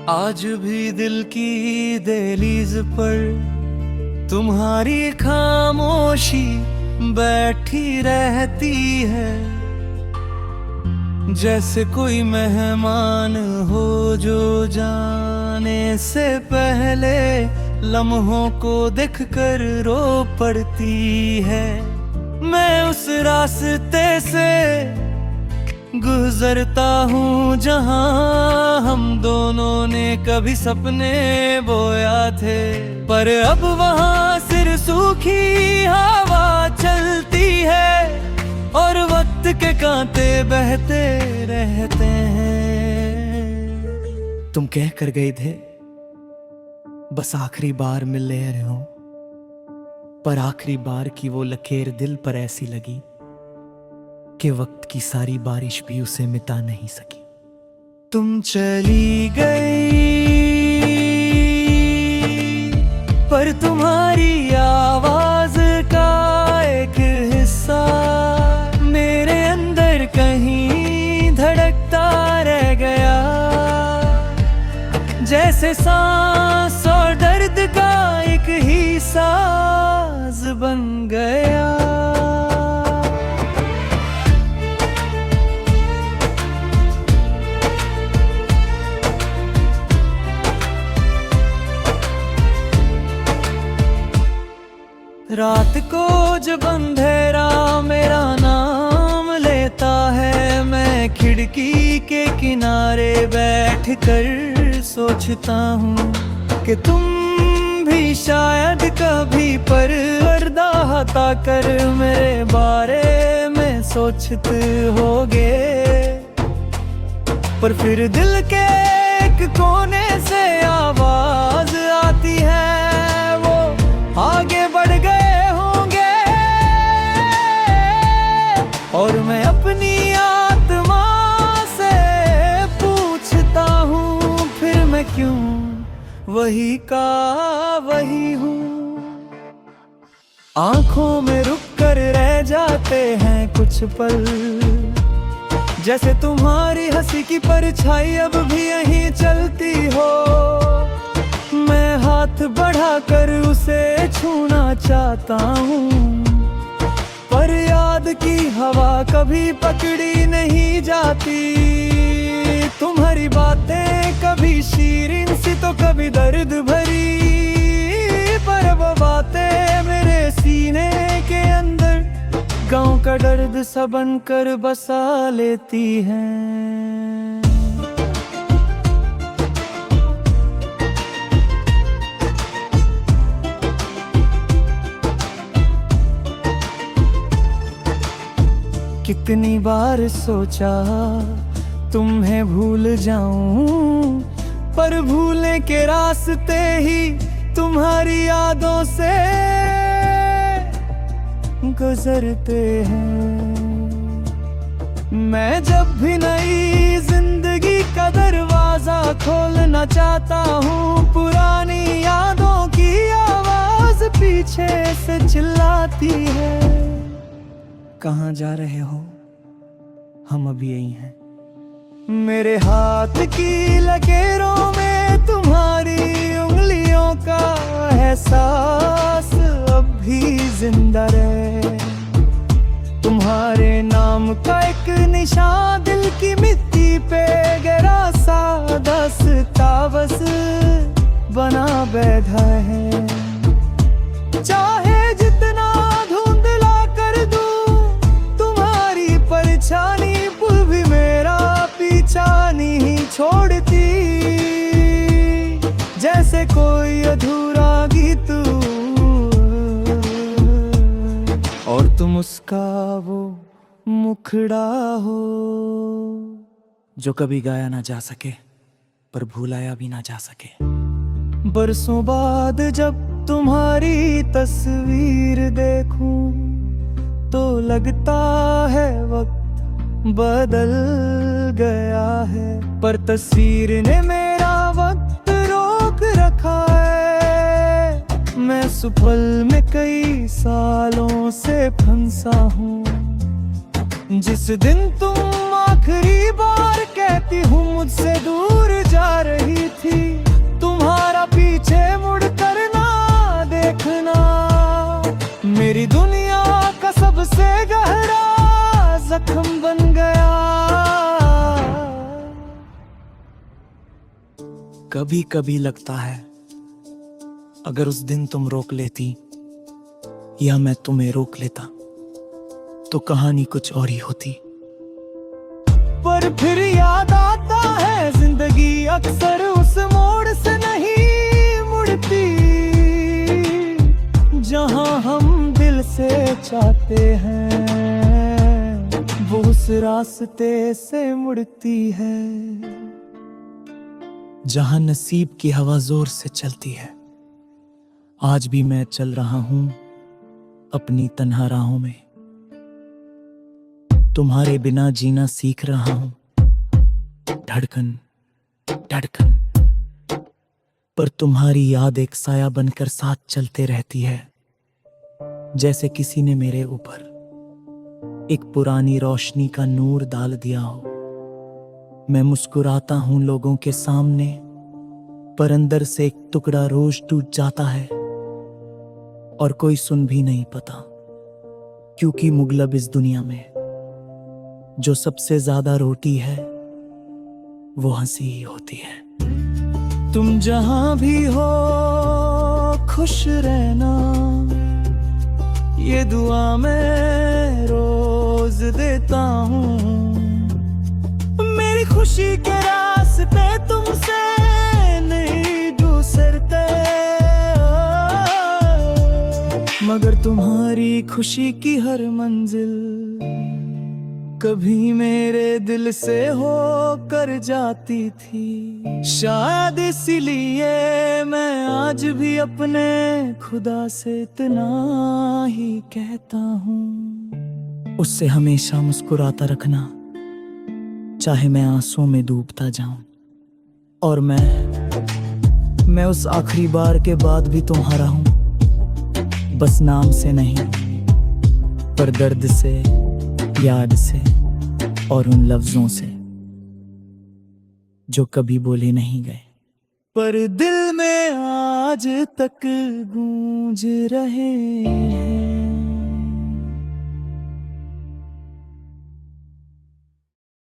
आज भी दिल की दहलीज पर तुम्हारी खामोशी बैठी रहती है, जैसे कोई मेहमान हो जो जाने से पहले लम्हों को देखकर रो पड़ती है। मैं उस रास्ते से गुजरता हूँ जहाँ हम दोनों ने कभी सपने बोया थे, पर अब वहाँ सिर्फ सूखी हवा चलती है और वक्त के कांटे बहते रहते हैं। तुम कह कर गए थे बस आखिरी बार मिल रहे हो, पर आखिरी बार की वो लकीर दिल पर ऐसी लगी कि वक्त की सारी बारिश भी उसे मिटा नहीं सकी। तुम चली गई पर तुम्हारी आवाज का एक हिस्सा मेरे अंदर कहीं धड़कता रह गया, जैसे सांस और दर्द का एक ही साज बन गया। रात को जब अंधेरा मेरा नाम लेता है, मैं खिड़की के किनारे बैठ कर सोचता हूँ कि तुम भी शायद कभी पर्दा हटा कर मेरे बारे में सोचते होगे, पर फिर दिल के एक कोने से आवाज आती है, वो आगे बढ़ गए होंगे। और मैं अपनी आत्मा से पूछता हूँ फिर मैं क्यों वही का वही हूँ। आंखों में रुक कर रह जाते हैं कुछ पल, जैसे तुम्हारी हंसी की परछाई अब भी यहीं चलती हो। मैं हाथ बढ़ाकर उसे छूना चाहता हूँ, पर याद की हवा कभी पकड़ी नहीं जाती। तुम्हारी बातें कभी शीरीन सी तो कभी दर्द भरी, पर वो बातें मेरे सीने के अंदर गांव का दर्द सा बनकर बसा लेती हैं। कितनी बार सोचा तुम्हें भूल जाऊं, पर भूलने के रास्ते ही तुम्हारी यादों से गुजरते हैं। मैं जब भी नई जिंदगी का दरवाजा खोलना चाहता हूँ, पुरानी यादों की आवाज पीछे से चिल्लाती है, कहाँ जा रहे हो, हम अभी यही हैं। मेरे हाथ की लकीरों में तुम्हारी उंगलियों का एहसास अब भी जिंदा रहे। तुम्हारे नाम का एक निशान दिल की मिट्टी पे गहरा सा दस्तावेज बना बैठा है। चाहे जितना धुंधला कर दूं तुम्हारी परछाई, पुल भी मेरा पीछा नहीं छोड़ती, जैसे कोई अधूरा गीत और तुम उसका वो मुखड़ा हो जो कभी गाया ना जा सके पर भुलाया भी ना जा सके। बरसों बाद जब तुम्हारी तस्वीर देखूं तो लगता है वक्त बदल गया है, पर तस्वीर ने मेरा वक्त रोक रखा है। मैं सुपल में कई सालों से फंसा हूँ, जिस दिन तुम आखिरी बार कहती हूँ मुझसे दूर जा रही थी, तुम्हारा पीछे मुड़ कर ना देखना मेरी दुनिया का सबसे गहरा जख्म बन गया। कभी कभी लगता है अगर उस दिन तुम रोक लेती या मैं तुम्हें रोक लेता तो कहानी कुछ और ही होती। पर फिर याद आता है जिंदगी अक्सर उस मोड़ से नहीं मुड़ती जहां हम दिल से चाहते हैं, वो उस रास्ते से मुड़ती है जहां नसीब की हवा जोर से चलती है। आज भी मैं चल रहा हूं अपनी तन्हा राहों में, तुम्हारे बिना जीना सीख रहा हूं धड़कन धड़कन, पर तुम्हारी याद एक साया बनकर साथ चलते रहती है, जैसे किसी ने मेरे ऊपर एक पुरानी रोशनी का नूर डाल दिया हो। मैं मुस्कुराता हूं लोगों के सामने, पर अंदर से एक टुकड़ा रोज टूट जाता है और कोई सुन भी नहीं पाता, क्योंकि मुगलब इस दुनिया में जो सबसे ज्यादा रोटी है वो हंसी ही होती है। तुम जहां भी हो खुश रहना, ये दुआ मैं रोज देता हूँ। मेरी खुशी के रास्ते तुमसे नहीं दूसरते, मगर तुम्हारी खुशी की हर मंजिल कभी मेरे दिल से हो कर जाती थी। शायद इसीलिए मैं आज भी अपने खुदा से इतना ही कहता हूँ, उससे हमेशा मुस्कुराता रखना, चाहे मैं आंसुओं में डूबता जाऊं। और मैं उस आखिरी बार के बाद भी तुम्हारा हूं, बस नाम से नहीं पर दर्द से, याद से और उन लफ्जों से जो कभी बोले नहीं गए, पर दिल में आज तक गूंज रहे हैं।